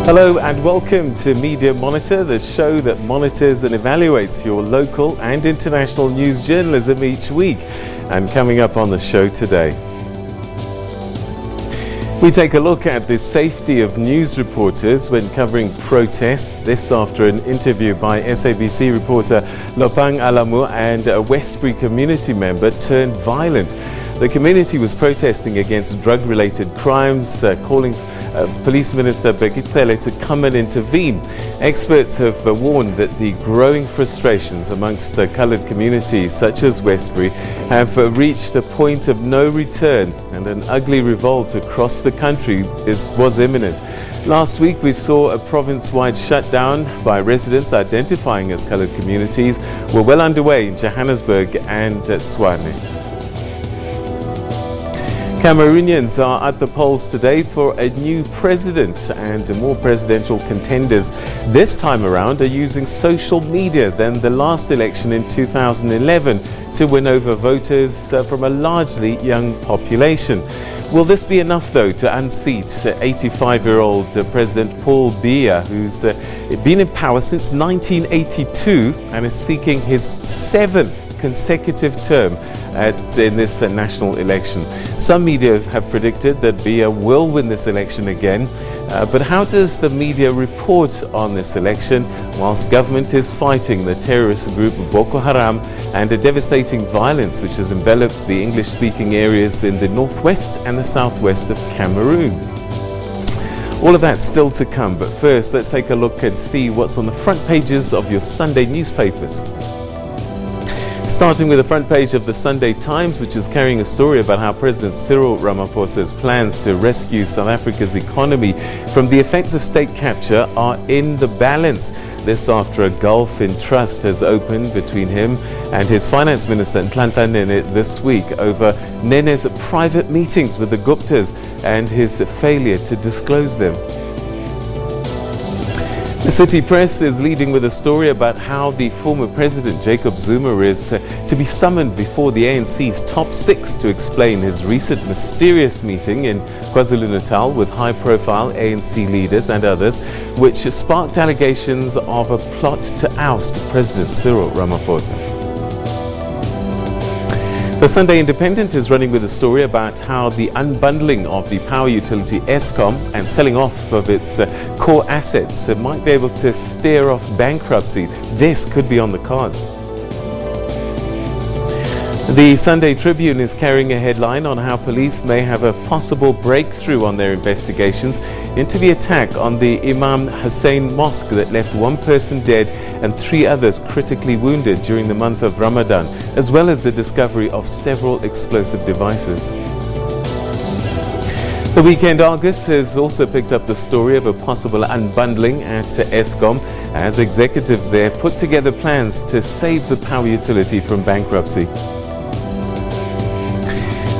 Hello and welcome to Media Monitor, the show that monitors and evaluates your local and international news journalism each week. And coming up on the show today, we take a look at the safety of news reporters when covering protests. This after an interview by SABC reporter Lopang Alamu and a Westbury community member turned violent. The community was protesting against drug-related crimes, calling Police Minister Bekitele to come and intervene. Experts have warned that the growing frustrations amongst coloured communities such as Westbury have reached a point of no return, and an ugly revolt across the country was imminent. Last week we saw a province-wide shutdown by residents identifying as coloured communities were well underway in Johannesburg and Tshwane. Cameroonians are at the polls today for a new president, and more presidential contenders this time around are using social media than the last election in 2011 to win over voters from a largely young population. Will this be enough, though, to unseat 85-year-old President Paul Biya, who's been in power since 1982 and is seeking his 7th consecutive term in this national election? Some media have predicted that Biya will win this election again, but how does the media report on this election whilst government is fighting the terrorist group Boko Haram and a devastating violence which has enveloped the English-speaking areas in the northwest and the southwest of Cameroon? All of that's still to come, but first let's take a look and see what's on the front pages of your Sunday newspapers. Starting with the front page of the Sunday Times, which is carrying a story about how President Cyril Ramaphosa's plans to rescue South Africa's economy from the effects of state capture are in the balance. This after a gulf in trust has opened between him and his finance minister Nhlanhla Nene this week over Nene's private meetings with the Guptas and his failure to disclose them. The City Press is leading with a story about how the former President Jacob Zuma is to be summoned before the ANC's top 6 to explain his recent mysterious meeting in KwaZulu-Natal with high-profile ANC leaders and others, which sparked allegations of a plot to oust President Cyril Ramaphosa. The Sunday Independent is running with a story about how the unbundling of the power utility Eskom and selling off of its core assets might be able to steer off bankruptcy. This could be on the cards. The Sunday Tribune is carrying a headline on how police may have a possible breakthrough on their investigations into the attack on the Imam Hussein Mosque that left 1 person dead and 3 others critically wounded during the month of Ramadan, as well as the discovery of several explosive devices. The Weekend Argus has also picked up the story of a possible unbundling at Eskom as executives there put together plans to save the power utility from bankruptcy.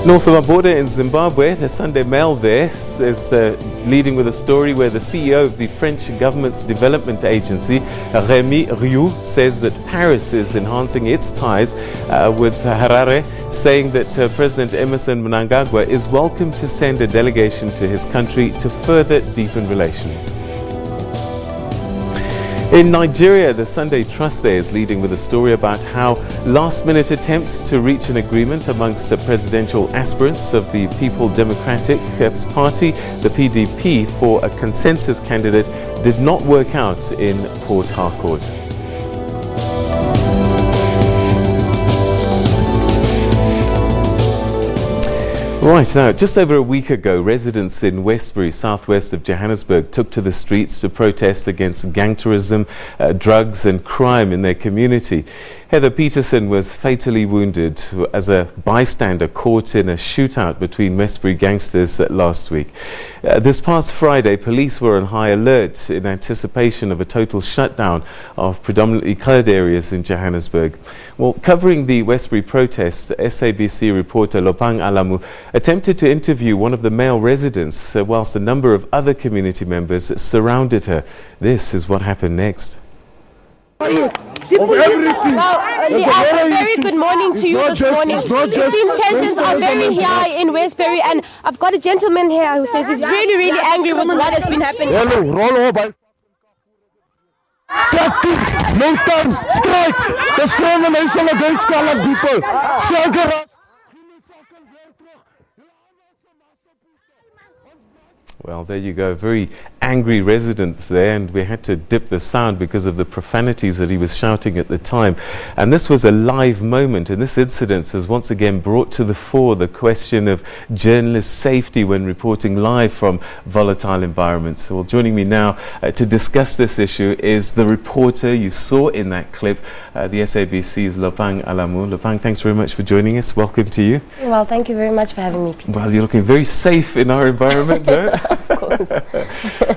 North of our border in Zimbabwe, the Sunday Mail there is leading with a story where the CEO of the French government's development agency, Rémi Rioux, says that Paris is enhancing its ties with Harare, saying that President Emerson Mnangagwa is welcome to send a delegation to his country to further deepen relations. In Nigeria, the Sunday Trust there is leading with a story about how last-minute attempts to reach an agreement amongst the presidential aspirants of the People Democratic Party, the PDP, for a consensus candidate did not work out in Port Harcourt. Right, now, just over a week ago, residents in Westbury, southwest of Johannesburg, took to the streets to protest against gang tourism, drugs and crime in their community. Heather Peterson was fatally wounded as a bystander caught in a shootout between Westbury gangsters last week. This past Friday, police were on high alert in anticipation of a total shutdown of predominantly coloured areas in Johannesburg. Well, covering the Westbury protests, SABC reporter Lopang Alamu attempted to interview one of the male residents whilst a number of other community members surrounded her. This is what happened next. Of everything. Well, a very good morning to you this morning. It seems tensions are very high in Westbury, and I've got a gentleman here who says he's really, really angry with what has been happening. Hello, roll over. No time, strike! Discrimination against colored people. Well, there you go. Very angry residents there, and we had to dip the sound because of the profanities that he was shouting at the time. And this was a live moment, and this incident has once again brought to the fore the question of journalist safety when reporting live from volatile environments. So, well, joining me now to discuss this issue is the reporter you saw in that clip, the SABC's Lopang Alamu. Lopang, thanks very much for joining us. Welcome to you. Well, thank you very much for having me, Peter. Well, you're looking very safe in our environment, Of course.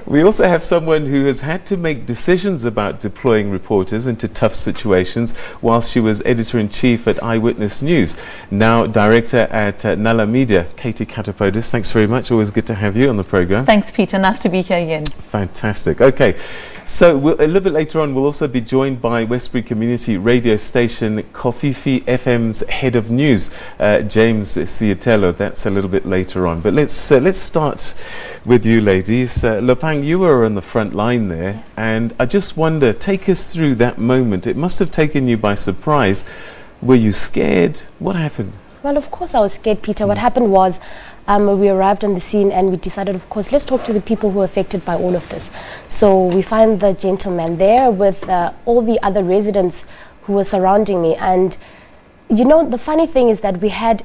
We also have someone who has had to make decisions about deploying reporters into tough situations whilst she was editor-in-chief at Eyewitness News. Now director at Nala Media, Katie Katapodis. Thanks very much. Always good to have you on the program. Thanks, Peter. Nice to be here again. Fantastic. Okay. So a little bit later on, we'll also be joined by Westbury Community Radio Station Kofifi FM's head of news, James Sietelo. That's a little bit later on. But let's start with you, ladies. Lopang, you were on the front line there, and I just wonder, take us through that moment. It must have taken you by surprise. Were you scared? What happened? Well, of course I was scared, Peter. What happened was we arrived on the scene and we decided, of course, let's talk to the people who are affected by all of this. So we find the gentleman there with all the other residents who were surrounding me. And, you know, the funny thing is that we had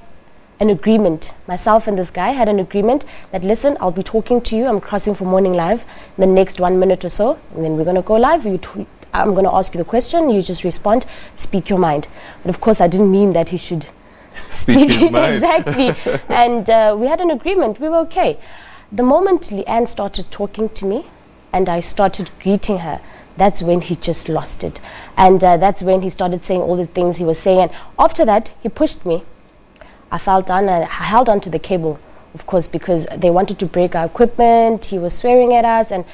an agreement. Myself and this guy had an agreement that, listen, I'll be talking to you. I'm crossing for morning live in the next 1 minute or so. And then we're going to go live. I'm going to ask you the question. You just respond, speak your mind. But, of course, I didn't mean that he should speak his mind. Exactly. And we had an agreement. We were okay. The moment Leanne started talking to me and I started greeting her, that's when he just lost it. And that's when he started saying all the things he was saying. And after that, he pushed me. I fell down and I held onto the cable, of course, because they wanted to break our equipment. He was swearing at us. And,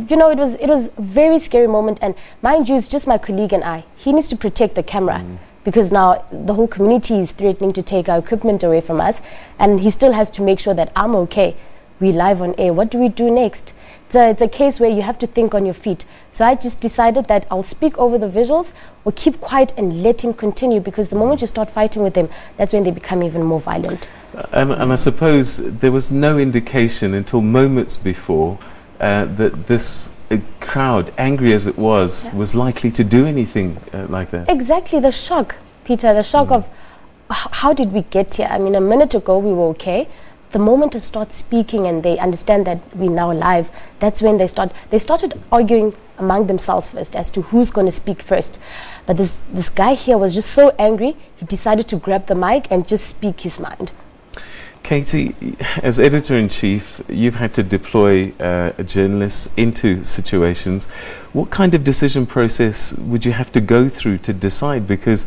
you know, it was a very scary moment. And mind you, it's just my colleague and I. He needs to protect the camera. Because now the whole community is threatening to take our equipment away from us, and he still has to make sure that I'm okay. We're live on air. What do we do next? It's a case where you have to think on your feet. So I just decided that I'll speak over the visuals or keep quiet and let him continue, because the moment you start fighting with them, that's when they become even more violent. And I suppose there was no indication until moments before that this crowd, angry as it was likely to do anything like that. Exactly, the shock, Peter, the shock of how did we get here? I mean, a minute ago we were okay. The moment I start speaking and they understand that we're now live, that's when they started arguing among themselves first as to who's going to speak first. But this guy here was just so angry, he decided to grab the mic and just speak his mind. Katie, as editor-in-chief, you've had to deploy journalists into situations. What kind of decision process would you have to go through to decide? Because,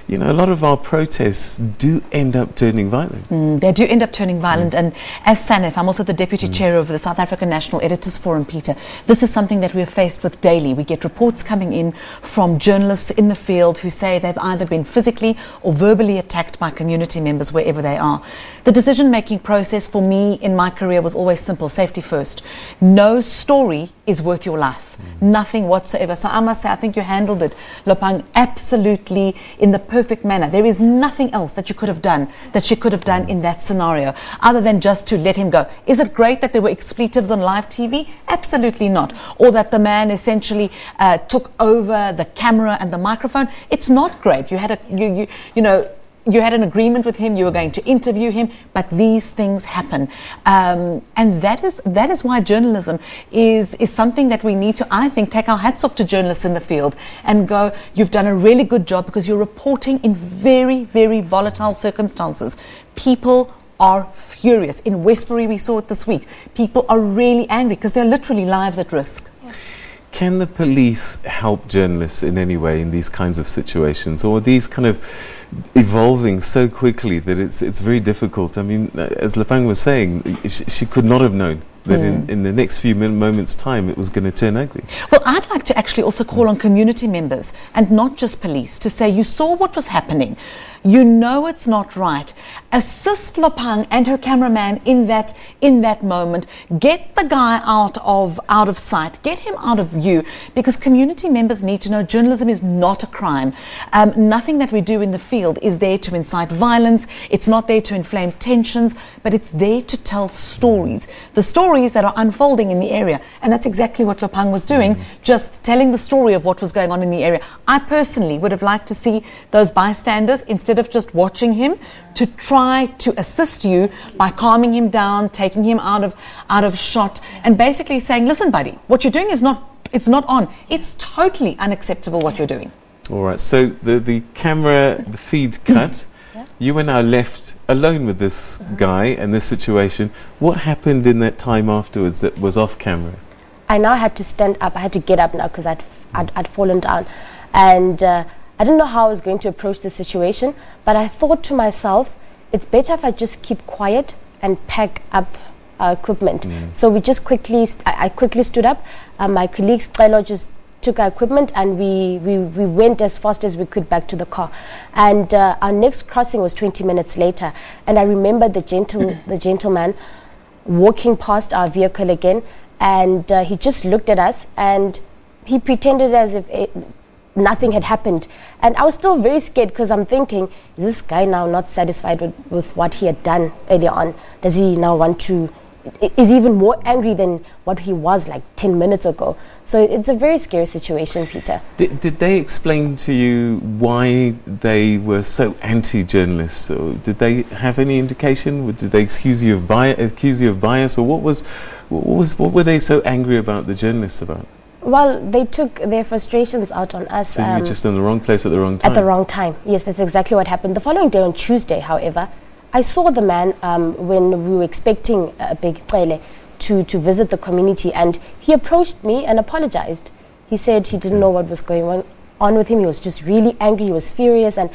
you know, a lot of our protests do end up turning violent. They do end up turning violent. And as SANEF, I'm also the deputy chair of the South African National Editors Forum, Peter. This is something that we're faced with daily. We get reports coming in from journalists in the field who say they've either been physically or verbally attacked by community members wherever they are. The decision-making process for me in my career was always simple: safety first. No story is worth your life. Nothing whatsoever. So I must say, I think you handled it, Lopang, absolutely in the perfect manner. There is nothing else that you could have done, that she could have done in that scenario, other than just to let him go. Is it great that there were expletives on live TV? Absolutely not. Or that the man essentially took over the camera and the microphone? It's not great. You had you had an agreement with him, you were going to interview him, but these things happen. And that is why journalism is something that we need to, I think, take our hats off to journalists in the field and go, you've done a really good job, because you're reporting in very, very volatile circumstances. People are furious. In Westbury, we saw it this week. People are really angry because there are literally lives at risk. Yeah. Can the police help journalists in any way in these kinds of situations, or are these kind of evolving so quickly that it's very difficult. I mean, as Lepang was saying, she could not have known that in the next few moments' time it was going to turn ugly. Well, I'd like to actually also call on community members and not just police to say, you saw what was happening. You know it's not right. Assist Lepang and her cameraman in that moment. Get the guy out of sight. Get him out of view, because community members need to know journalism is not a crime. Nothing that we do in the field is there to incite violence. It's not there to inflame tensions, but it's there to tell stories. The stories that are unfolding in the area. And that's exactly what Lepang was doing, just telling the story of what was going on in the area. I personally would have liked to see those bystanders, instead of just watching him, to try to assist you by calming him down, taking him out of shot, and basically saying, listen, buddy, what you're doing is not on. It's totally unacceptable what you're doing. All right, so the camera, the feed cut. You were now left alone with this guy and this situation. What happened in that time afterwards that was off camera? I now had to stand up. I had to get up now because I'd fallen down. And I didn't know how I was going to approach the situation, but I thought to myself, it's better if I just keep quiet and pack up our equipment. So we just I quickly stood up. My colleagues, Trelo, just took our equipment, and we went as fast as we could back to the car. And our next crossing was 20 minutes later. And I remember the gentleman walking past our vehicle again, and he just looked at us and he pretended as if nothing had happened. And I was still very scared, because I'm thinking, is this guy now not satisfied with what he had done earlier on? Does he now want to, is he even more angry than what he was like 10 minutes ago? So it's a very scary situation, Peter. Did they explain to you why they were so anti-journalists? Or did they have any indication? Did they accuse you of bias? Or what were they so angry about the journalists about? Well, they took their frustrations out on us. So you were just in the wrong place at the wrong time? At the wrong time. Yes, that's exactly what happened. The following day, on Tuesday, however, I saw the man when we were expecting a big Cele to visit the community, and he approached me and apologized. He said he didn't know what was going on with him. He was just really angry. He was furious, and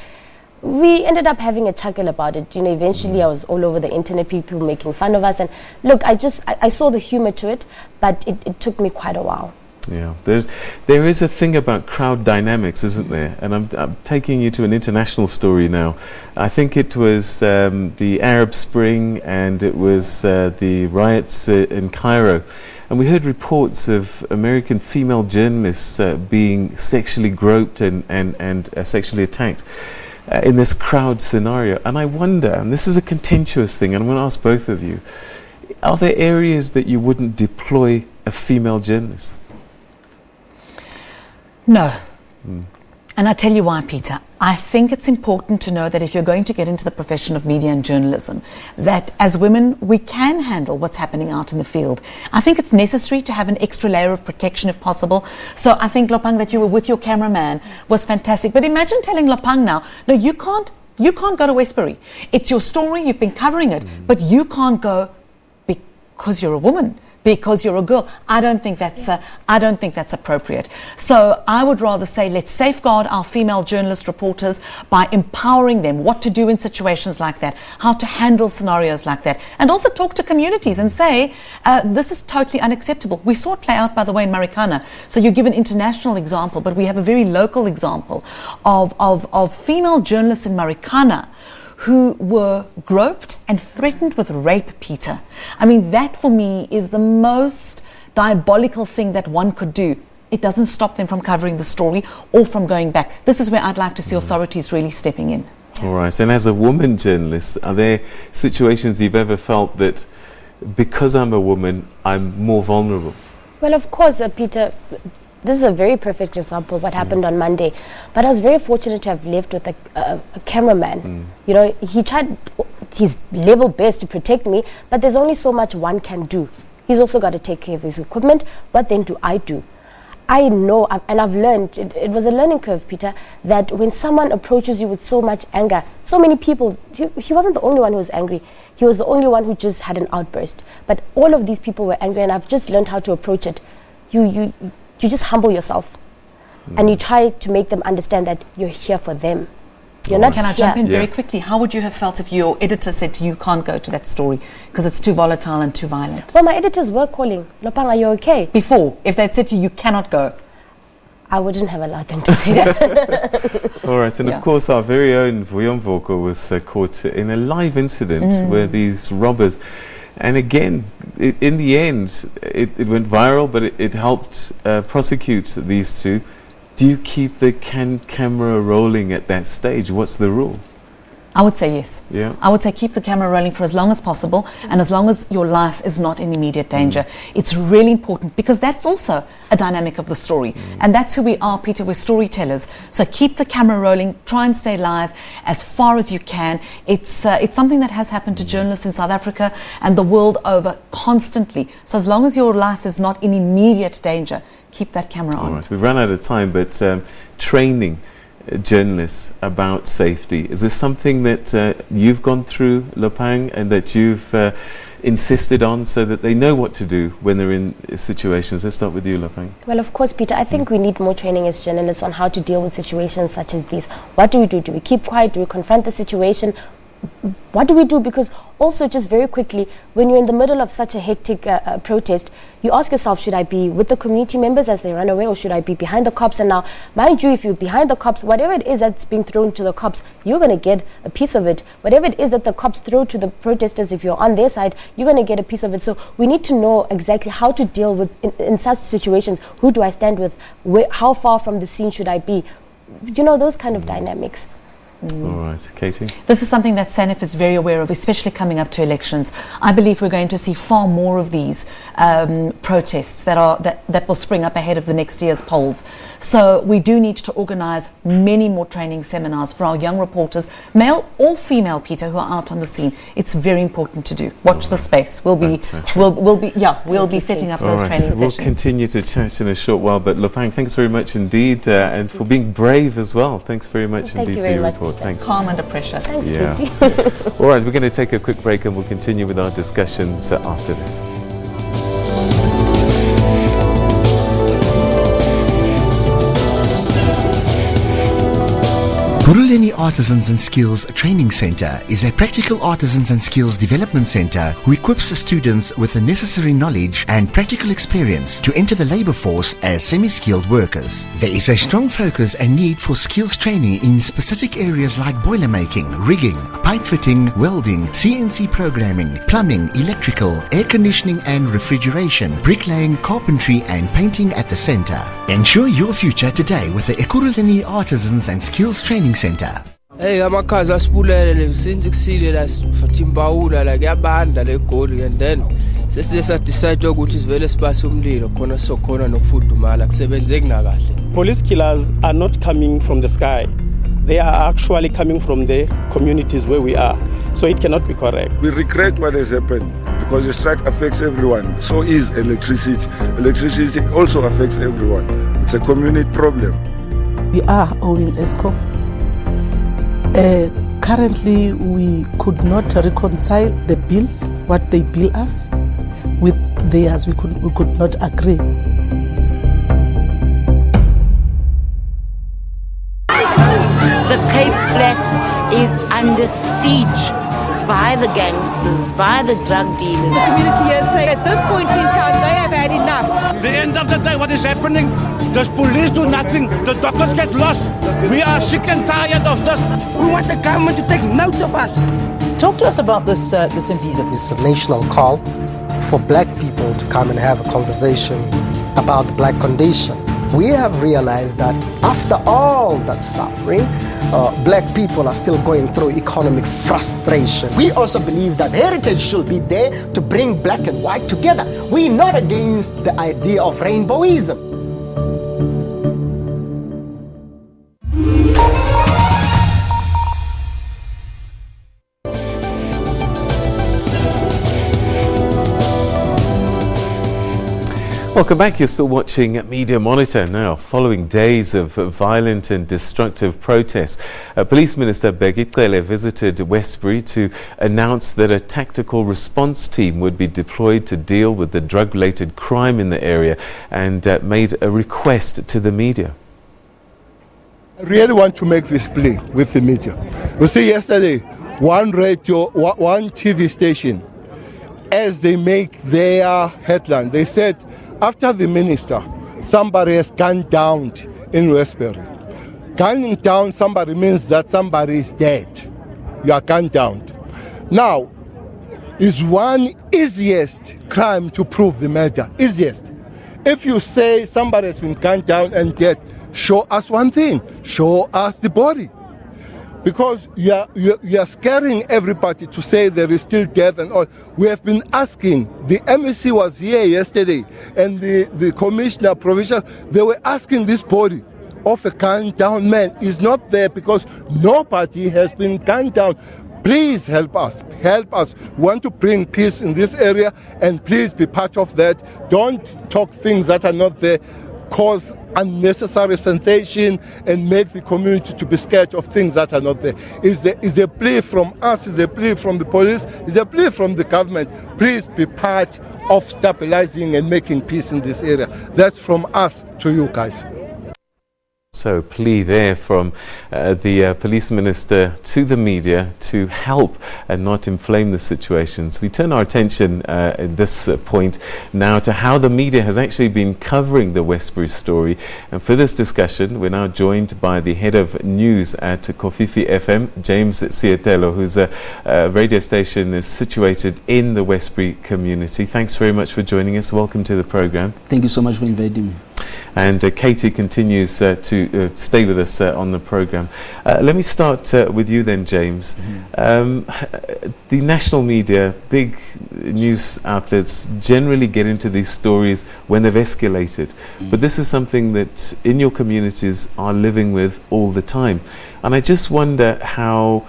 we ended up having a chuckle about it. You know, eventually I was all over the internet, people making fun of us. And look, I saw the humor to it, but it took me quite a while. Yeah, there is a thing about crowd dynamics, isn't there? And I'm taking you to an international story now. I think it was the Arab Spring, and it was the riots in Cairo. And we heard reports of American female journalists being sexually groped and sexually attacked in this crowd scenario. And I wonder, and this is a contentious thing, and I'm going to ask both of you, are there areas that you wouldn't deploy a female journalist? No. And I tell you why, Peter. I think it's important to know that if you're going to get into the profession of media and journalism, that as women, we can handle what's happening out in the field. I think it's necessary to have an extra layer of protection if possible. So I think, Lepang, that you were with your cameraman was fantastic. But imagine telling Lepang now, no, you can't go to Westbury. It's your story, you've been covering it, but you can't go because you're a woman, because you're a girl. I don't think that's appropriate. So I would rather say, let's safeguard our female journalist reporters by empowering them what to do in situations like that, how to handle scenarios like that, and also talk to communities and say, this is totally unacceptable. We saw it play out, by the way, in Marikana. So you give an international example, but we have a very local example of female journalists in Marikana who were groped and threatened with rape, Peter. I mean, that for me is the most diabolical thing that one could do. It doesn't stop them from covering the story or from going back. This is where I'd like to see authorities really stepping in. All right. And as a woman journalist, are there situations you've ever felt that because I'm a woman, I'm more vulnerable? Well, of course, Peter. This is a very perfect example of what happened on Monday. But I was very fortunate to have lived with a cameraman. You know, he tried his level best to protect me, but there's only so much one can do. He's also got to take care of his equipment. What then do I do? I know, and I've learned, it was a learning curve, Peter, that when someone approaches you with so much anger, so many people, he wasn't the only one who was angry. He was the only one who just had an outburst. But all of these people were angry, and I've just learned how to approach it. You just humble yourself and you try to make them understand that you're here for them. You're not Can I jump in Yeah. very quickly? How would you have felt if your editor said to you, you can't go to that story because it's too volatile and too violent? Well, my editors were calling, Lopang, are you okay? Before, if they'd said to you, you cannot go. I wouldn't have allowed them to say that. All right, and Yeah. of course our very own Vuyomvoko was caught in a live incident where these robbers, and again, in the end, it went viral, but it helped prosecute these two. Do you keep the camera rolling at that stage? What's the rule? I would say yes. Yeah. I would say keep the camera rolling for as long as possible and as long as your life is not in immediate danger. It's really important because that's also a dynamic of the story. And that's who we are, Peter. We're storytellers. So keep the camera rolling. Try and stay live as far as you can. It's something that has happened to journalists in South Africa and the world over constantly. So as long as your life is not in immediate danger, keep that camera on. All right, we've run out of time, but training journalists about safety, is this something that you've gone through, Lopang, and that you've insisted on so that they know what to do when they're in situations? Let's start with you, Lopang. Well, of course, Peter, I think we need more training as journalists on how to deal with situations such as these. What do we do? Do we keep quiet? Do we confront the situation? What do we do? Because also, just very quickly, when you're in the middle of such a hectic protest, you ask yourself, should I be with the community members as they run away, or should I be behind the cops? And now, mind you, if you're behind the cops, whatever it is that's being thrown to the cops, you're going to get a piece of it. Whatever it is that the cops throw to the protesters, if you're on their side, you're going to get a piece of it. So we need to know exactly how to deal with, in such situations, who do I stand with, how far from the scene should I be? You know, those kind of dynamics. All right, Katie. This is something that SANEF is very aware of, especially coming up to elections. I believe we're going to see far more of these protests that will spring up ahead of the next year's polls. So we do need to organise many more training seminars for our young reporters, male or female, Peter, who are out on the scene. It's very important to do. Watch the space. We'll be setting up those training We'll sessions. continue to chat in a short while, but Lopang, thanks very much indeed, and for being brave as well. Thanks very much Thank indeed you for very your much. report. Thanks. Calm under pressure. Thanks, Yeah. Katie. All right, we're going to take a quick break and we'll continue with our discussions after this. Kuruleni Artisans and Skills Training Center is a practical artisans and skills development center who equips students with the necessary knowledge and practical experience to enter the labor force as semi-skilled workers. There is a strong focus and need for skills training in specific areas like boiler making, rigging, pipe fitting, welding, CNC programming, plumbing, electrical, air conditioning and refrigeration, bricklaying, carpentry and painting at the center. Ensure your future today with the Ekurhuleni Artisans and Skills Training Center. Hey, amakhazi asibulele since kusile la fathimbawula la kuyabanda le goli, and then sesiye sadecide ukuthi sivele sibase umlilo khona sokhona nokufudumala kusebenzeki na kahle. Police killers are not coming from the sky. They are actually coming from the communities where we are. So it cannot be correct. We regret what has happened because the strike affects everyone. So is electricity. Electricity also affects everyone. It's a community problem. We are owning ESCOM. Currently, we could not reconcile the bill, what they bill us, with theirs. We could not agree. The Cape Flats is under siege by the gangsters, by the drug dealers. The community here say at this point in time they have had enough. The end of the day, what is happening? The police do nothing. The doctors get lost. We are sick and tired of this. We want the government to take note of us. Talk to us about this Imbiza. It's a national call for black people to come and have a conversation about the black condition. We have realized that after all that suffering, black people are still going through economic frustration. We also believe that heritage should be there to bring black and white together. We're not against the idea of rainbowism. Welcome back. You're still watching Media Monitor. Now, following days of violent and destructive protests, Police Minister Begitele visited Westbury to announce that a tactical response team would be deployed to deal with the drug-related crime in the area and made a request to the media. I really want to make this plea with the media. You see, yesterday, one TV station, as they make their headline, they said, after the minister, somebody has gunned down in Westbury. Gunning down somebody means that somebody is dead. You are gunned down. Now, is one easiest crime to prove the murder. Easiest. If you say somebody has been gunned down and dead, show us one thing. Show us the body. Because you are scaring everybody to say there is still death and all. We have been asking. The MEC was here yesterday, and the commissioner provincial, they were asking this body of a gunned down man is not there because nobody has been gunned down. Please help us. Help us. We want to bring peace in this area, and please be part of that. Don't talk things that are not there. Cause unnecessary sensation and make the community to be scared of things that are not there. Is a plea from us, is a plea from the police, is a plea from the government. Please be part of stabilizing and making peace in this area. That's from us to you guys. So, plea there from the police minister to the media to help and not inflame the situations. We turn our attention at this point now to how the media has actually been covering the Westbury story. And for this discussion, we're now joined by the head of news at Kofifi FM, James Sietelo, whose radio station is situated in the Westbury community. Thanks very much for joining us. Welcome to the program. Thank you so much for inviting me. And Katie continues to stay with us on the program. Let me start with you then, James. The national media, big news outlets generally get into these stories when they've escalated. But this is something that in your communities are living with all the time. And I just wonder how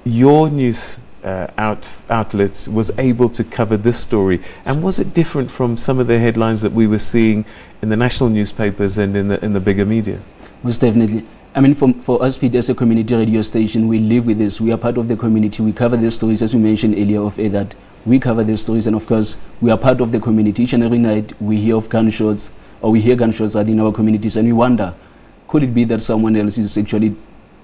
your news outlet was able to cover this story, and was it different from some of the headlines that we were seeing in the national newspapers and in the bigger media? Most definitely. I mean, for us, Peter, as a community radio station, we live with this. We are part of the community. We cover the stories, as you mentioned earlier, of that we cover the stories, and of course, we are part of the community. Each and every night, we hear of gunshots, or we hear gunshots in our communities, and we wonder, could it be that someone else is actually,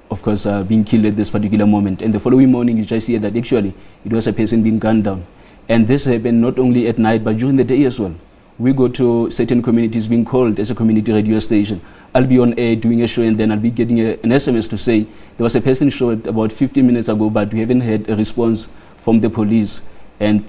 of course, being killed at this particular moment? And the following morning, you just hear that actually it was a person being gunned down. And this happened not only at night, but during the day as well. We go to certain communities being called as a community radio station. I'll be on air doing a show, and then I'll be getting an SMS to say there was a person shot about 15 minutes ago, but we haven't had a response from the police. And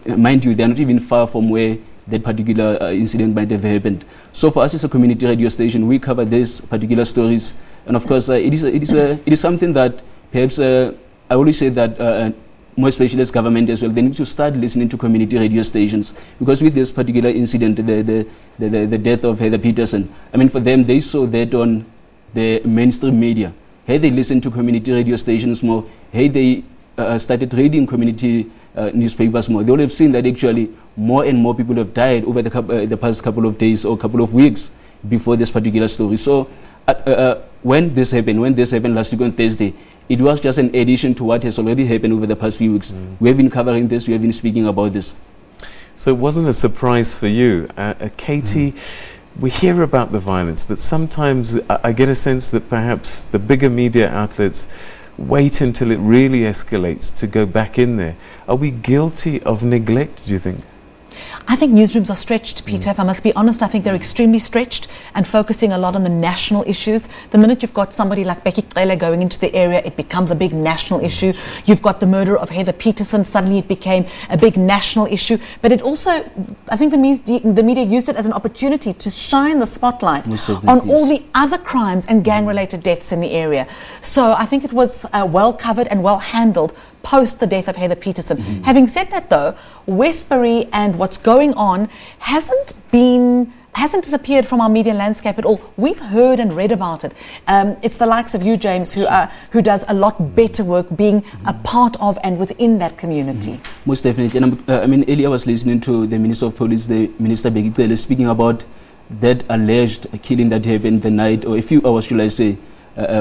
mind you, they're not even far from where that particular incident might have happened. So for us as a community radio station, we cover these particular stories. And of course, it is something that perhaps I always say that more especially as government as well, they need to start listening to community radio stations, because with this particular incident, the death of Heather Peterson, I mean, for them, they saw that on the mainstream media. Hey, they listened to community radio stations more. Hey, they started reading community newspapers more. They will have seen that actually more and more people have died over the past couple of days or couple of weeks before this particular story. So when this happened last week on Thursday, it was just an addition to what has already happened over the past few weeks. We have been covering this, we have been speaking about this. So it wasn't a surprise for you. Katie, we hear about the violence, but sometimes I get a sense that perhaps the bigger media outlets wait until it really escalates to go back in there. Are we guilty of neglect, do you think? I think newsrooms are stretched, Peter. If I must be honest, I think they're extremely stretched and focusing a lot on the national issues. The minute you've got somebody like Becky Cele going into the area, it becomes a big national issue. You've got the murder of Heather Peterson, suddenly it became a big national issue. But it also, I think the media used it as an opportunity to shine the spotlight on all the other crimes and gang-related deaths in the area. So I think it was well covered and well handled post the death of Heather Peterson. Having said that though, Westbury and what's going on hasn't disappeared from our media landscape at all. We've heard and read about it. It's the likes of you, James, who does a lot better work being a part of and within that community. Most definitely. And I mean, earlier I was listening to the Minister of Police, the Minister Becky Cele, speaking about that alleged killing that happened the night, or a few hours, should I say,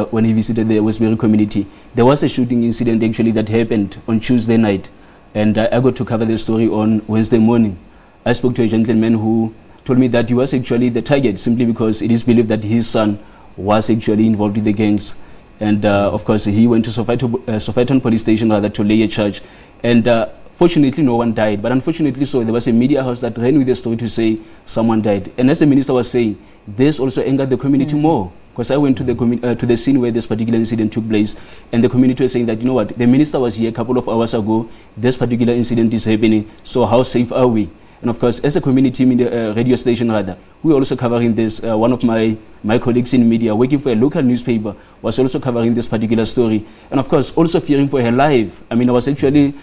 when he visited the Westbury community. There was a shooting incident actually that happened on Tuesday night, and I got to cover the story on Wednesday morning. I spoke to a gentleman who told me that he was actually the target simply because it is believed that his son was actually involved with the gangs. And of course, he went to Sowetan police station rather to lay a charge. And fortunately, no one died. But unfortunately, so there was a media house that ran with the story to say someone died. And as the minister was saying, this also angered the community more. Because I went to the scene where this particular incident took place, and the community was saying that, you know what, the minister was here a couple of hours ago, this particular incident is happening, so how safe are we? And of course, as a community media, radio station rather, we're also covering this. One of my colleagues in media working for a local newspaper was also covering this particular story. And of course, also fearing for her life. I mean, I was actually,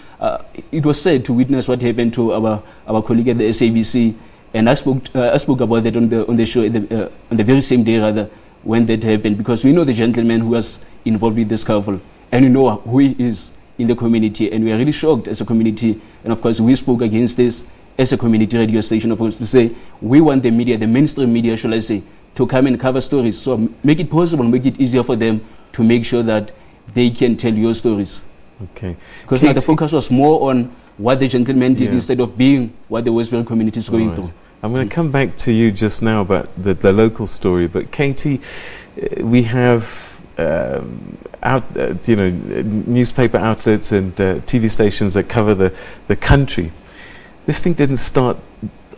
it was sad to witness what happened to our colleague at the SABC. And I spoke about that on the show on the very same day rather, when that happened, because we know the gentleman who was involved with this scuffle, and we know who he is in the community, and we are really shocked as a community. And of course, we spoke against this as a community radio station, of course, to say we want the media, the mainstream media, shall I say, to come and cover stories. So make it possible, make it easier for them to make sure that they can tell your stories. Okay. Because now the focus was more on what the gentleman did instead of being what the Westbury community is going through. I'm going to come back to you just now about the local story, but Katie, we have newspaper outlets and TV stations that cover the country. This thing didn't start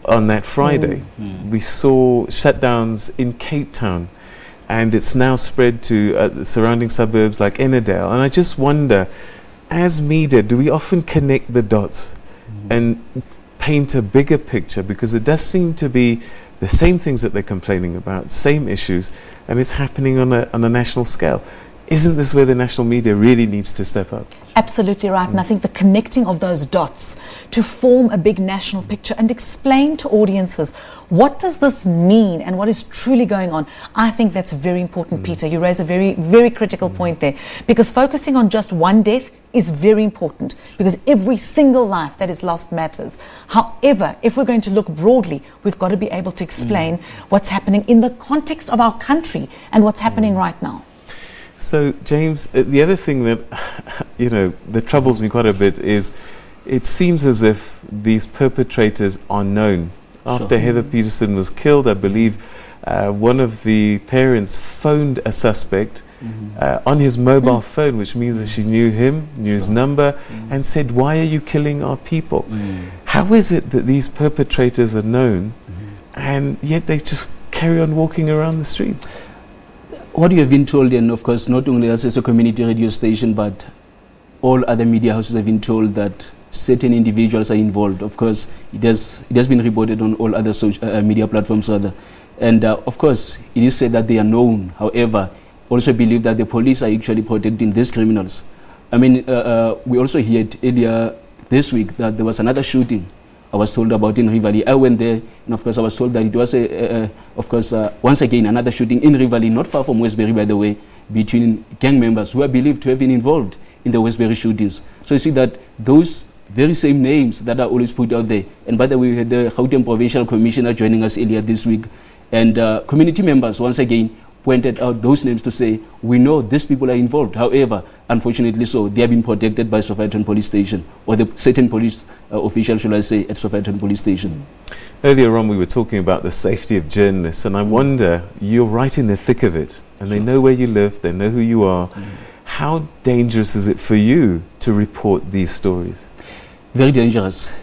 on that Friday. We saw shutdowns in Cape Town, and it's now spread to the surrounding suburbs like Ennerdale. And I just wonder, as media, do we often connect the dots and paint a bigger picture? Because it does seem to be the same things that they're complaining about, same issues, and it's happening on a national scale. Isn't this where the national media really needs to step up? Absolutely right. And I think the connecting of those dots to form a big national picture and explain to audiences what does this mean and what is truly going on. I think that's very important, Peter. You raise a very, very critical point there, because focusing on just one death is very important, because every single life that is lost matters. However, if we're going to look broadly, we've got to be able to explain what's happening in the context of our country and what's happening right now. So, James, the other thing that, that troubles me quite a bit is it seems as if these perpetrators are known. After Heather Peterson was killed, I believe one of the parents phoned a suspect on his mobile phone, which means that she knew him, knew his number, and said, "Why are you killing our people?" How is it that these perpetrators are known and yet they just carry on walking around the streets? What you have been told, and of course not only us as a community radio station, but all other media houses have been told that certain individuals are involved. Of course, it has been reported on all other social media platforms rather. And of course, it is said that they are known. However, also believe that the police are actually protecting these criminals. I mean, we also heard earlier this week that there was another shooting I was told about in Rivali. I went there, and of course I was told that it was, once again, another shooting in Rivali, not far from Westbury, by the way, between gang members who are believed to have been involved in the Westbury shootings. So you see that those very same names that are always put out there. And by the way, we had the Gauteng Provincial Commissioner joining us earlier this week, and community members, once again, pointed out those names to say, we know these people are involved. However, unfortunately so, they have been protected by Sowetan Police Station, or the certain police official, shall I say, at Sowetan Police Station. Earlier on, we were talking about the safety of journalists, and I wonder, you're right in the thick of it, and they know where you live, they know who you are. How dangerous is it for you to report these stories? Very dangerous,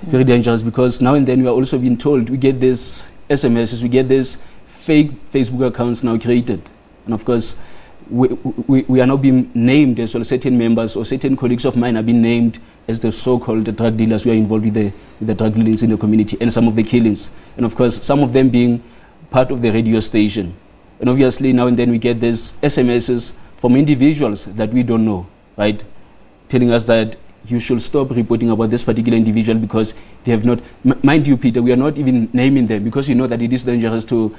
because now and then we are also being told, we get these SMSs, we get these fake Facebook accounts now created. And of course, we are now being named as well. Certain members or certain colleagues of mine have been named as the so-called drug dealers who are involved with the drug dealers in the community and some of the killings. And of course, some of them being part of the radio station. And obviously, now and then we get these SMSs from individuals that we don't know, right? Telling us that you should stop reporting about this particular individual because they have not... Mind you, Peter, we are not even naming them because you know that it is dangerous to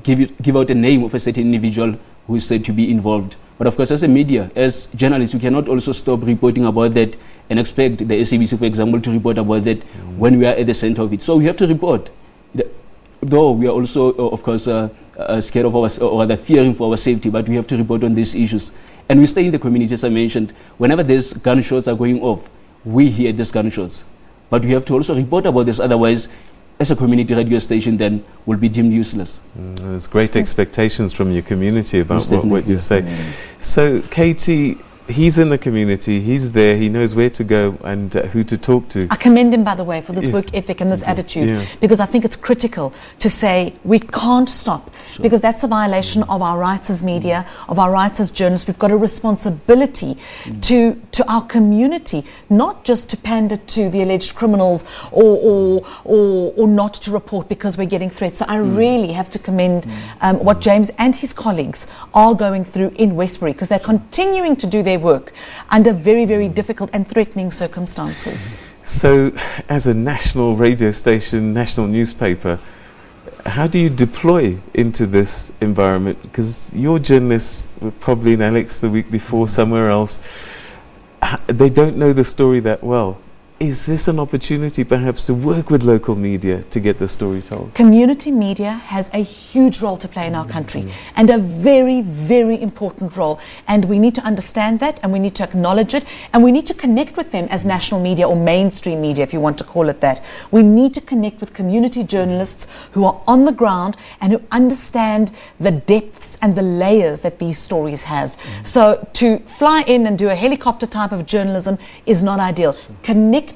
give out a name of a certain individual who is said to be involved. But of course, as a media, as journalists, we cannot also stop reporting about that and expect the SABC, for example, to report about that when we are at the center of it. So we have to report. Though we are also, of course, scared of or rather fearing for our safety, but we have to report on these issues. And we stay in the community, as I mentioned. Whenever these gunshots are going off, we hear these gunshots. But we have to also report about this, otherwise as a community radio station, then will be deemed useless. There's great expectations from your community about Most what you say. definitely. So, Katie, he's in the community, he's there, he knows where to go and who to talk to. I commend him, by the way, for this Yes. work ethic and this attitude, Yeah. because I think it's critical to say we can't stop, because that's a violation of our rights as media, of our rights as journalists. We've got a responsibility to our community, not just to pander to the alleged criminals or not to report because we're getting threats. So I really have to commend what James and his colleagues are going through in Westbury, because they're continuing to do their work under very, very difficult and threatening circumstances. So, as a national radio station, national newspaper, how do you deploy into this environment? Because your journalists were probably in Alex the week before, somewhere else. They don't know the story that well. Is this an opportunity perhaps to work with local media to get the story told? Community media has a huge role to play in our country, and a very, very important role. And we need to understand that, and we need to acknowledge it, and we need to connect with them as national media, or mainstream media, if you want to call it that. We need to connect with community journalists who are on the ground and who understand the depths and the layers that these stories have. So to fly in and do a helicopter type of journalism is not ideal. Connecting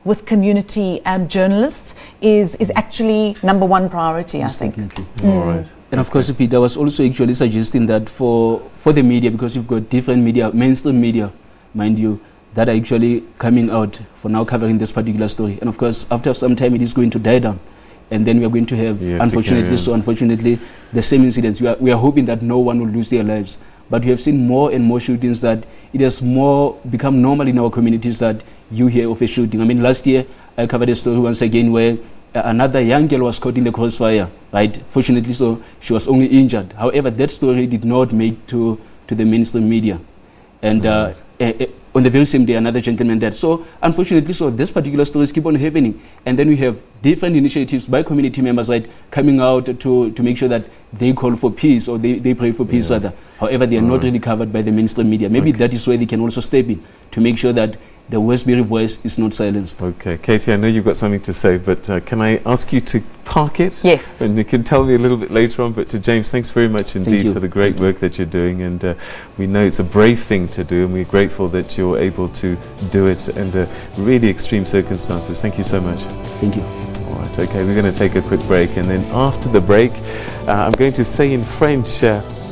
with community journalists is actually number one priority, I think. All right. And of course, Peter was also actually suggesting that for the media, because you've got different media, mainstream media, mind you, that are actually coming out for now covering this particular story. And of course, after some time, it is going to die down. And then we are going to have, unfortunately, the same incidents. We are hoping that no one will lose their lives. But we have seen more and more shootings, that it has more become normal in our communities that you hear of a shooting. I mean, last year I covered a story once again where another young girl was caught in the crossfire, right? Fortunately, so she was only injured. However, that story did not make to the mainstream media. And on the very same day, another gentleman died. So unfortunately, so this particular stories keep on happening. And then we have different initiatives by community members, right, coming out to make sure that they call for peace, or they pray for peace rather. However, they are not really covered by the mainstream media. Maybe that is where they can also step in to make sure that the Westbury voice is not silenced. Okay, Katie, I know you've got something to say, but can I ask you to park it? Yes. And you can tell me a little bit later on. But to James, thanks very much indeed for the great work that you're doing. And we know it's a brave thing to do, and we're grateful that you're able to do it under really extreme circumstances. Thank you so much. Thank you. All right, okay, we're going to take a quick break. And then after the break, I'm going to say in French,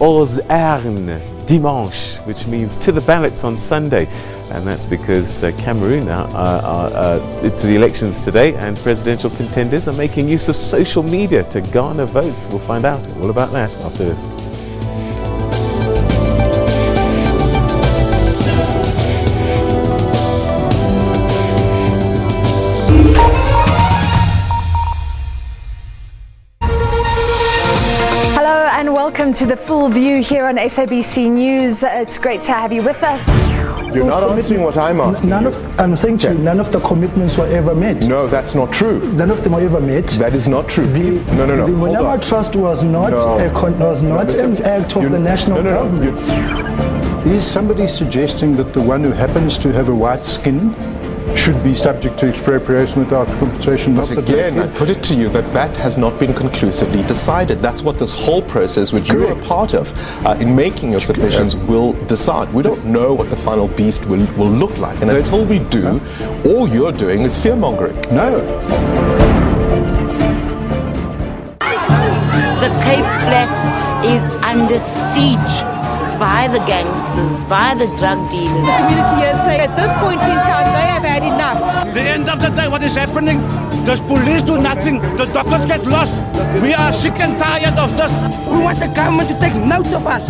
aux urnes dimanche, which means to the ballots on Sunday. And that's because Cameroon are to the elections today, and presidential contenders are making use of social media to garner votes. We'll find out all about that after this. Welcome to the Full View here on SABC News. It's great to have you with us. You're not answering what I'm asking. I'm saying to you, none of the commitments were ever met. No, that's not true. None of them were ever met. That is not true. No. The Wanyama Trust was not an act of the national government. Is somebody suggesting that the one who happens to have a white skin should be subject to expropriation without compensation? But again, I put it to you that has not been conclusively decided. That's what this whole process, which you are a part of, in making your submissions, will decide. We don't know what the final beast will look like. And until we do, all you're doing is fear-mongering. No. The Cape Flats is under siege by the gangsters, by the drug dealers. The community here say at this point in time they have had enough. The end of the day, what is happening? The police do nothing. The doctors get lost. We are sick and tired of this. We want the government to take note of us.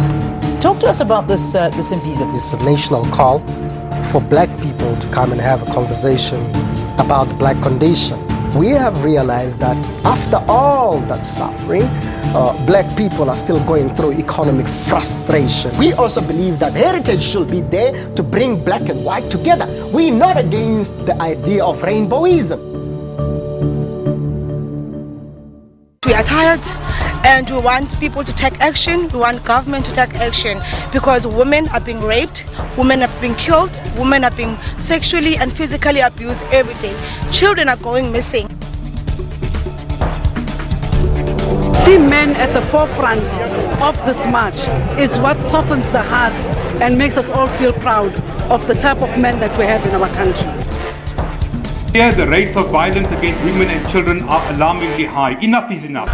Talk to us about this Impeaza. It's a national call for black people to come and have a conversation about the black condition. We have realized that after all that suffering, black people are still going through economic frustration. We also believe that heritage should be there to bring black and white together. We're not against the idea of rainbowism. We are tired and we want people to take action. We want government to take action because women are being raped, women are being killed, women are being sexually and physically abused every day. Children are going missing. see men at the forefront of this march is what softens the heart and makes us all feel proud of the type of men that we have in our country. Here, the rates of violence against women and children are alarmingly high. Enough is enough.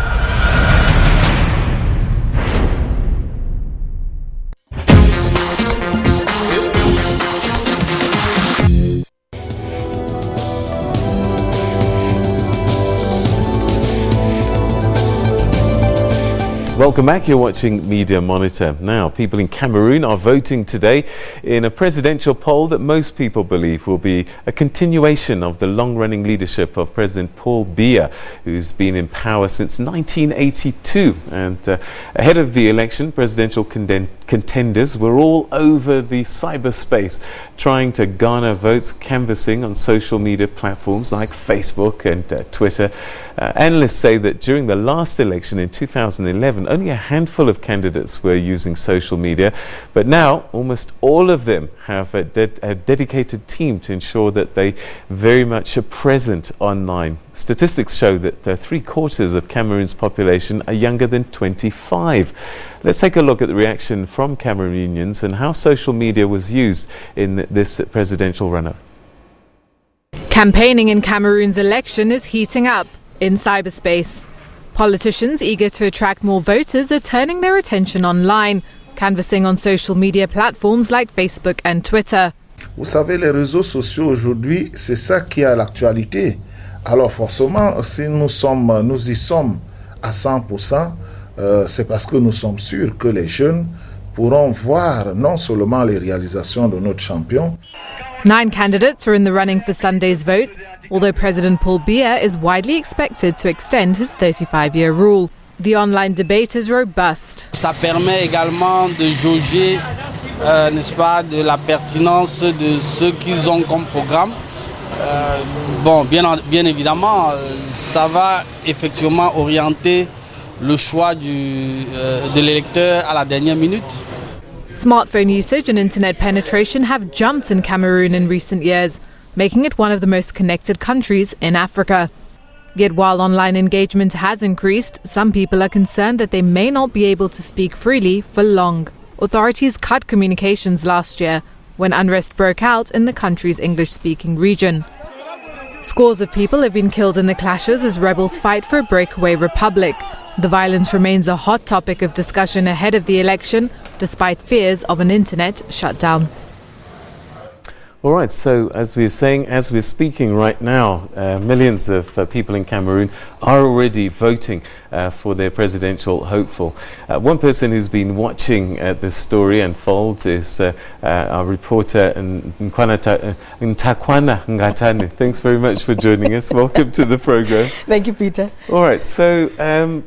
Welcome back, you're watching Media Monitor. Now, people in Cameroon are voting today in a presidential poll that most people believe will be a continuation of the long-running leadership of President Paul Biya, who's been in power since 1982. And ahead of the election, presidential contenders were all over the cyberspace, trying to garner votes, canvassing on social media platforms like Facebook and Twitter. Analysts say that during the last election in 2011, only a handful of candidates were using social media, but now almost all of them have a dedicated team to ensure that they very much are present online. Statistics show that 3/4 of Cameroon's population are younger than 25. Let's take a look at the reaction from Cameroonians and how social media was used in this presidential runoff. Campaigning in Cameroon's election is heating up in cyberspace. Politicians eager to attract more voters are turning their attention online, canvassing on social media platforms like Facebook and Twitter. Vous savez, les réseaux sociaux aujourd'hui, c'est ça qui est à l'actualité. Alors forcément, si nous y sommes à 100%, c'est parce que nous sommes sûrs que les jeunes pourront voir non seulement les réalisations de notre champion. 9 candidates are in the running for Sunday's vote, although President Paul Biya is widely expected to extend his 35-year rule. The online debate is robust. Ça permet également de jauger, n'est-ce pas, de la pertinence de ce qu'ils ont comme programme. Bien évidemment, ça va effectivement orienter le choix de l'électeur à la dernière minute. Smartphone usage and internet penetration have jumped in Cameroon in recent years, making it one of the most connected countries in Africa. Yet while online engagement has increased, some people are concerned that they may not be able to speak freely for long. Authorities cut communications last year when unrest broke out in the country's English-speaking region. Scores of people have been killed in the clashes as rebels fight for a breakaway republic. The violence remains a hot topic of discussion ahead of the election, despite fears of an internet shutdown. All right, so as we're saying, as we're speaking right now, millions of people in Cameroon are already voting for their presidential hopeful. One person who's been watching this story unfold is our reporter Ntakwana Ngatane. Thanks very much for joining us. Welcome to the program. Thank you, Peter. All right, so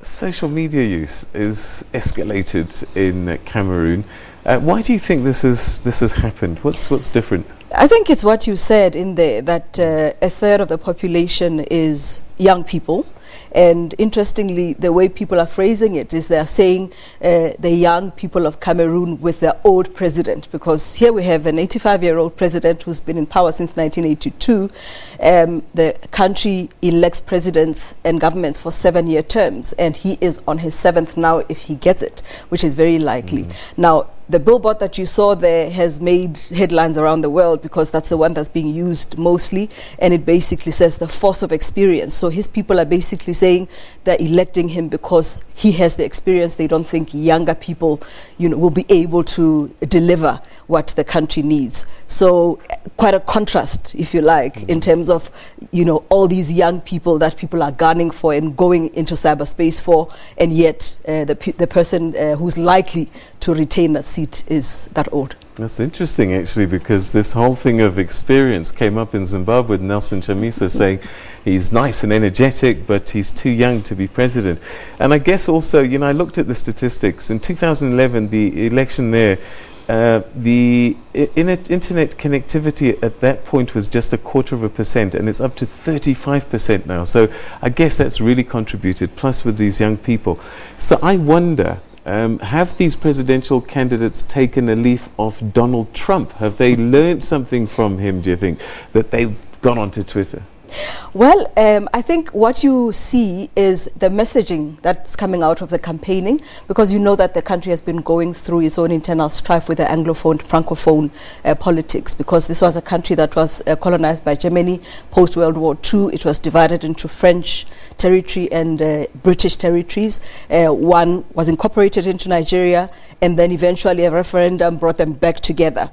social media use is escalated in Cameroon. Why do you think this has happened? What's different? I think it's what you said in there, that a third of the population is young people. And interestingly, the way people are phrasing it is they're saying the young people of Cameroon with their old president, because here we have an 85-year-old president who's been in power since 1982. The country elects presidents and governments for 7-year terms, and he is on his 7th now if he gets it, which is very likely. Now, the billboard that you saw there has made headlines around the world because that's the one that's being used mostly, and it basically says the force of experience. So his people are basically saying they're electing him because he has the experience. They don't think younger people, will be able to deliver what the country needs. So quite a contrast, if you like, in terms of, all these young people that people are gunning for and going into cyberspace for, and yet the person who's likely to retain that seat is that old. That's interesting, actually, because this whole thing of experience came up in Zimbabwe with Nelson Chamisa saying he's nice and energetic, but he's too young to be president. And I guess also, I looked at the statistics. In 2011, the election there, the internet connectivity at that point was just 0.25%, and it's up to 35% now. So I guess that's really contributed, plus with these young people. So I wonder, have these presidential candidates taken a leaf off Donald Trump? Have they learned something from him, do you think, that they've gone onto Twitter? Well, I think what you see is the messaging that's coming out of the campaigning, because you know that the country has been going through its own internal strife with the Anglophone, Francophone politics, because this was a country that was colonized by Germany post-World War II. It was divided into French territory and British territories. One was incorporated into Nigeria, and then eventually a referendum brought them back together.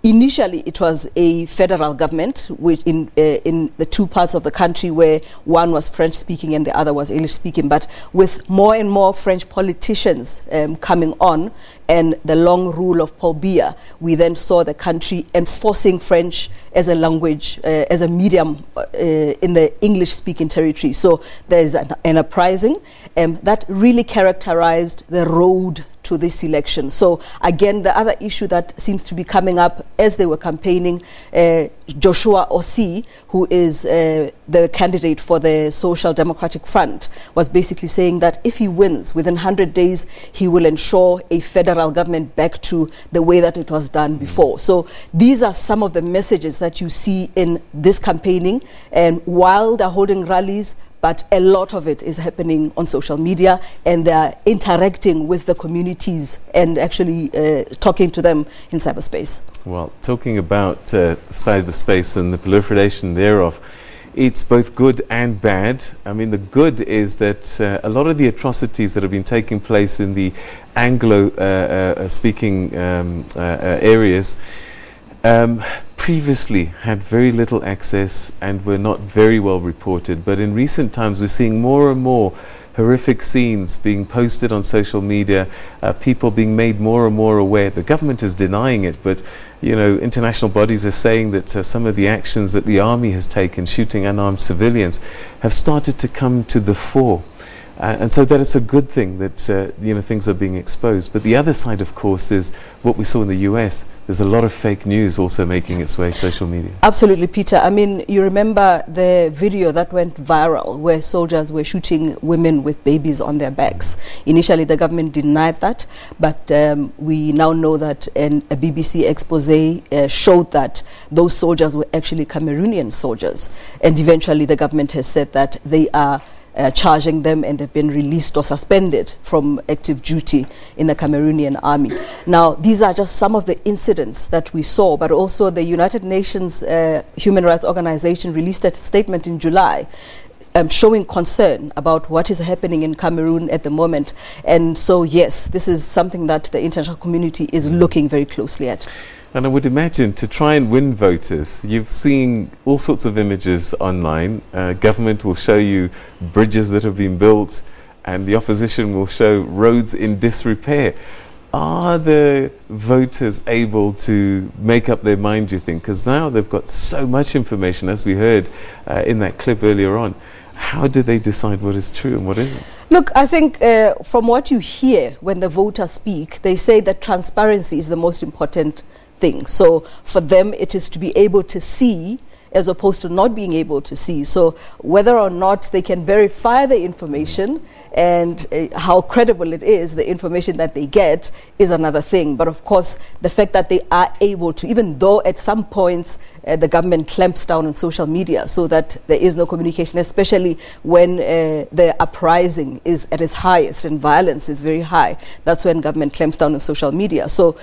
Initially, it was a federal government which in the two parts of the country, where one was French-speaking and the other was English-speaking. But with more and more French politicians coming on and the long rule of Paul Biya, we then saw the country enforcing French as a language, as a medium in the English-speaking territory. So there's an uprising that really characterized the road to this election. So again, the other issue that seems to be coming up as they were campaigning, Joshua Ossie, who is the candidate for the Social Democratic Front, was basically saying that if he wins within 100 days, he will ensure a federal government back to the way that it was done before. So these are some of the messages that you see in this campaigning, and while they're holding rallies, but a lot of it is happening on social media, and they're interacting with the communities and actually talking to them in cyberspace. Well, talking about cyberspace and the proliferation thereof, it's both good and bad. I mean, the good is that a lot of the atrocities that have been taking place in the Anglo-speaking areas previously had very little access and were not very well reported. But in recent times, we're seeing more and more horrific scenes being posted on social media, people being made more and more aware. The government is denying it, but you know, international bodies are saying that some of the actions that the army has taken, shooting unarmed civilians, have started to come to the fore. And so that is a good thing that you know, things are being exposed. But the other side, of course, is what we saw in the US. There's a lot of fake news also making its way to social media. Absolutely, Peter. I mean, you remember the video that went viral where soldiers were shooting women with babies on their backs. Initially, the government denied that, but we now know that a BBC expose showed that those soldiers were actually Cameroonian soldiers. And eventually, the government has said that they are charging them, and they've been released or suspended from active duty in the Cameroonian army. Now, these are just some of the incidents that we saw, but also the United Nations Human Rights Organization released a statement in July showing concern about what is happening in Cameroon at the moment. And so, yes, this is something that the international community is looking very closely at. And I would imagine to try and win voters, you've seen all sorts of images online. Government will show you bridges that have been built, and the opposition will show roads in disrepair. Are the voters able to make up their mind, do you think? Because now they've got so much information, as we heard in that clip earlier on. How do they decide what is true and what isn't? Look, I think from what you hear when the voters speak, they say that transparency is the most important thing. So for them, it is to be able to see as opposed to not being able to see. So whether or not they can verify the information and how credible it is, the information that they get, is another thing. But of course, the fact that they are able to, even though at some points the government clamps down on social media so that there is no communication, especially when the uprising is at its highest and violence is very high. That's when government clamps down on social media. So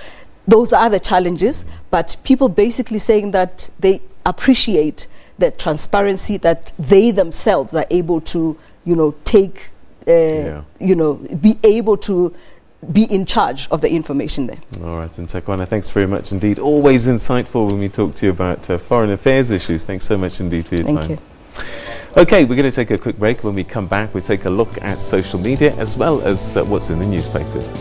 those are the challenges, but people basically saying that they appreciate the transparency that they themselves are able to, you know, take, you know, be able to be in charge of the information there. All right, and Takwana, thanks very much indeed. Always insightful when we talk to you about foreign affairs issues. Thanks so much indeed for your time. Thank you. Okay, we're going to take a quick break. When we come back, we'll take a look at social media as well as what's in the newspapers.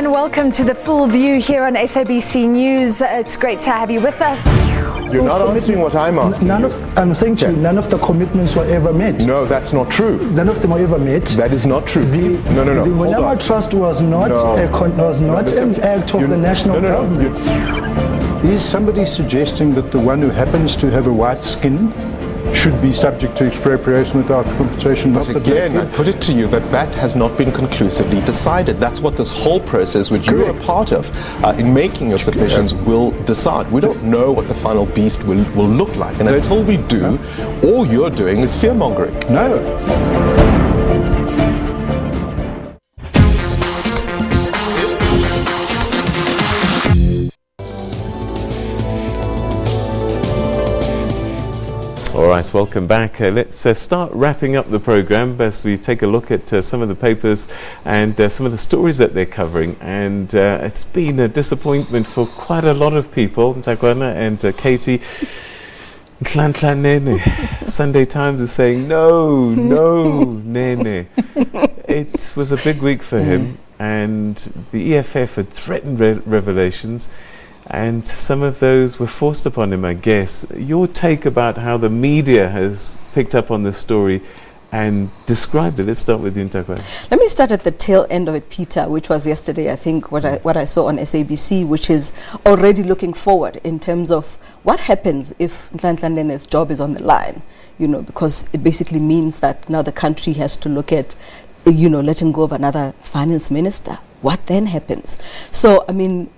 Welcome to the full view here on SABC News. It's great to have you with us. You're not answering what I'm asking. I'm saying to you, none of the commitments were ever met. No, that's not true. None of them were ever met. That is not true. No. The Wanyama Trust was not an act of the national government. Is somebody suggesting that the one who happens to have a white skin should be subject to expropriation without compensation. But again, I put it to you that that has not been conclusively decided. That's what this whole process, which you're a part of, in making your submissions, will decide. We don't know what the final beast will look like. And until we do, all you're doing is fear-mongering. No. All right, welcome back. Let's start wrapping up the program as we take a look at some of the papers and some of the stories that they're covering. And it's been a disappointment for quite a lot of people. Ntakwana and Katie. Nene. Sunday Times is saying, no, Nene. It was a big week for him, and the EFF had threatened revelations. And some of those were forced upon him, I guess. Your take about how the media has picked up on this story and described it. Let's start with you, Ntakwana. Let me start at the tail end of it, Peter, which was yesterday, I think, what I saw on SABC, which is already looking forward in terms of what happens if Nhlanhla Nene's job is on the line, because it basically means that now the country has to look at, letting go of another finance minister. What then happens? So, I mean,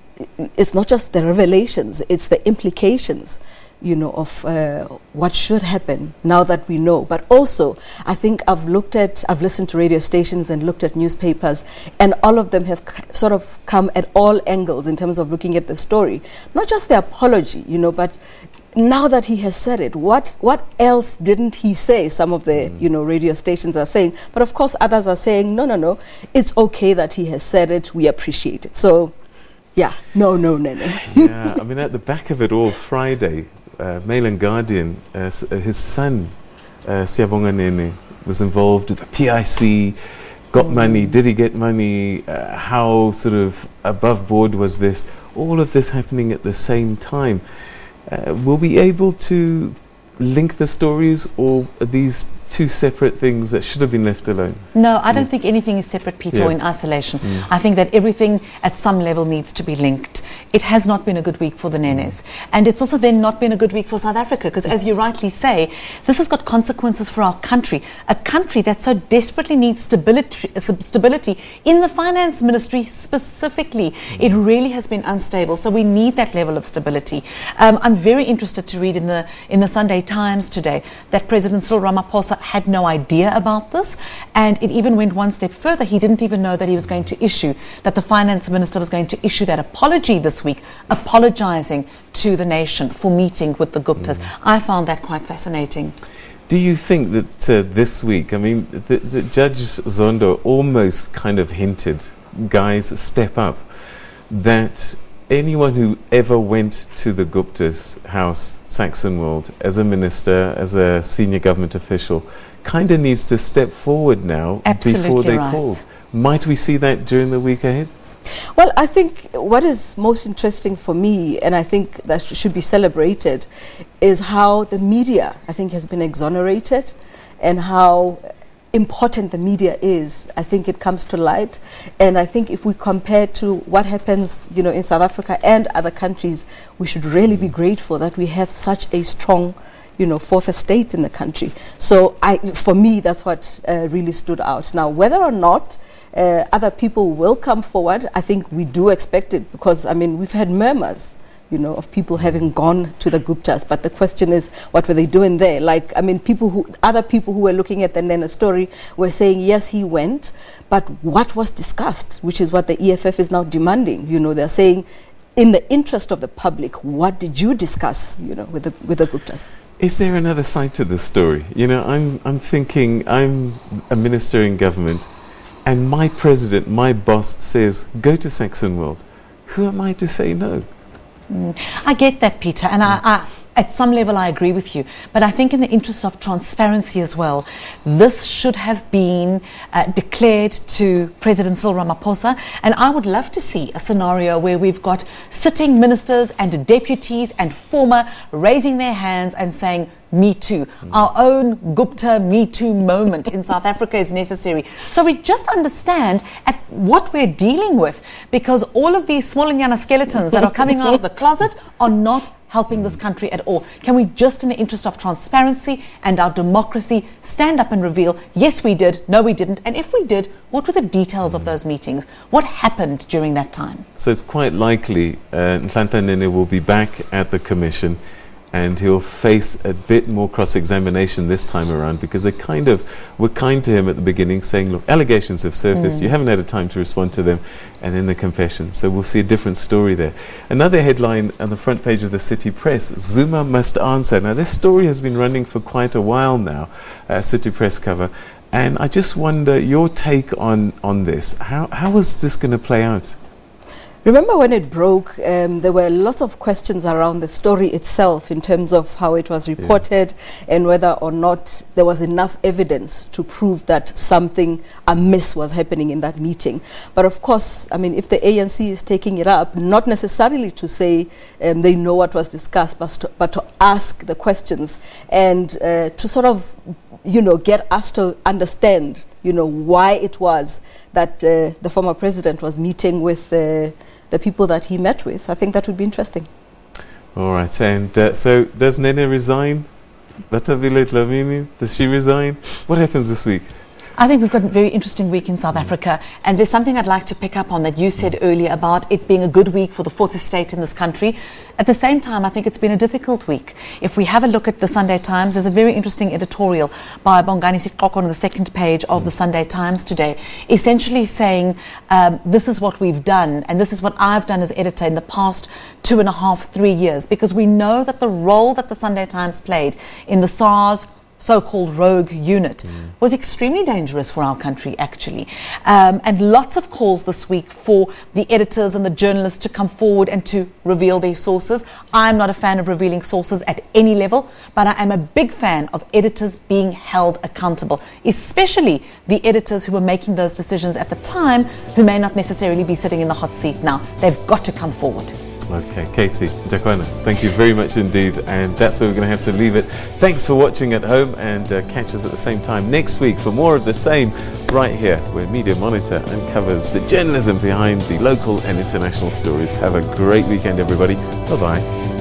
it's not just the revelations, it's the implications, of what should happen now that we know. But also, I think I've listened to radio stations and looked at newspapers, and all of them have sort of come at all angles in terms of looking at the story. Not just the apology, but now that he has said it, what else didn't he say? Some of the radio stations are saying, but of course others are saying, no, it's okay that he has said it, we appreciate it. So yeah, no. Yeah, I mean, at the back of it all, Friday, Mail and Guardian, his son, Siyabonga Nene, was involved with the PIC, got money, did he get money, how sort of above board was this? All of this happening at the same time. Will we be able to link the stories, or are these two separate things that should have been left alone? No, I don't think anything is separate, Peter, or in isolation. I think that everything at some level needs to be linked. It has not been a good week for the Nenes. And it's also then not been a good week for South Africa, because as you rightly say, this has got consequences for our country, a country that so desperately needs stability in the finance ministry specifically. It really has been unstable, so we need that level of stability. I'm very interested to read in the Sunday Times today that President Cyril Ramaphosa had no idea about this, and it even went one step further. He didn't even know that the finance minister was going to issue that apology this week, apologizing to the nation for meeting with the Guptas. I found that quite fascinating. Do you think that this week, I mean, the Judge Zondo almost kind of hinted, guys, step up, that anyone who ever went to the Gupta's house, Saxon World, as a minister, as a senior government official, kind of needs to step forward now before they call. Might we see that during the week ahead? Well, I think what is most interesting for me, and I think that should be celebrated, is how the media, I think, has been exonerated, and how important the media is. I think it comes to light, and I think if we compare to what happens, in South Africa and other countries, we should really be grateful that we have such a strong, fourth estate in the country. So for me, that's what really stood out. Now, whether or not other people will come forward, I think we do expect it, because we've had murmurs, of people having gone to the Guptas, but the question is, what were they doing there? Other people who were looking at the Nene story were saying, yes, he went, but what was discussed, which is what the EFF is now demanding. They're saying, in the interest of the public, what did you discuss, with the Guptas? Is there another side to this story? I'm thinking, I'm a minister in government, and my president, my boss, says, go to Saxon World. Who am I to say no? I get that, Peter, and I at some level I agree with you, but I think in the interest of transparency as well, this should have been declared to President Cyril Ramaphosa, and I would love to see a scenario where we've got sitting ministers and deputies and former raising their hands and saying, Me Too. Our own Gupta Me Too moment in South Africa is necessary. So we just understand at what we're dealing with, because all of these small Nyana skeletons that are coming out of the closet are not helping this country at all? Can we just, in the interest of transparency and our democracy, stand up and reveal, yes, we did, no, we didn't, and if we did, what were the details of those meetings? What happened during that time? So it's quite likely Nhlanhla Nene will be back at the commission, and he'll face a bit more cross-examination this time around, because they kind of were kind to him at the beginning, saying, look, allegations have surfaced, you haven't had a time to respond to them, and then the confession. So we'll see a different story there. Another headline on the front page of the City Press, Zuma must answer. Now this story has been running for quite a while now, City Press cover, and I just wonder your take on this. How is this going to play out? Remember when it broke, there were lots of questions around the story itself in terms of how it was reported and whether or not there was enough evidence to prove that something amiss was happening in that meeting. But of course, I mean, if the ANC is taking it up, not necessarily to say they know what was discussed, but to ask the questions and to sort of, you know, get us to understand, you know, why it was that the former president was meeting with the people that he met with. I think that would be interesting. All right, and so does Nene resign? Batavile Dlamini, does she resign? What happens this week? I think we've got a very interesting week in South Africa, and there's something I'd like to pick up on that you said earlier about it being a good week for the fourth estate in this country. At the same time, I think it's been a difficult week. If we have a look at the Sunday Times, there's a very interesting editorial by Bongani Sitqoko on the second page of the Sunday Times today, essentially saying this is what we've done, and this is what I've done as editor in the past 2.5, 3 years, because we know that the role that the Sunday Times played in the SARS so-called rogue unit was extremely dangerous for our country, actually. And lots of calls this week for the editors and the journalists to come forward and to reveal their sources. I'm not a fan of revealing sources at any level, but I am a big fan of editors being held accountable, especially the editors who were making those decisions at the time, who may not necessarily be sitting in the hot seat now. They've got to come forward. Okay, Katie, Jakwana, thank you very much indeed, and that's where we're going to have to leave it. Thanks for watching at home, and catch us at the same time next week for more of the same right here, where Media Monitor uncovers the journalism behind the local and international stories. Have a great weekend, everybody. Bye-bye.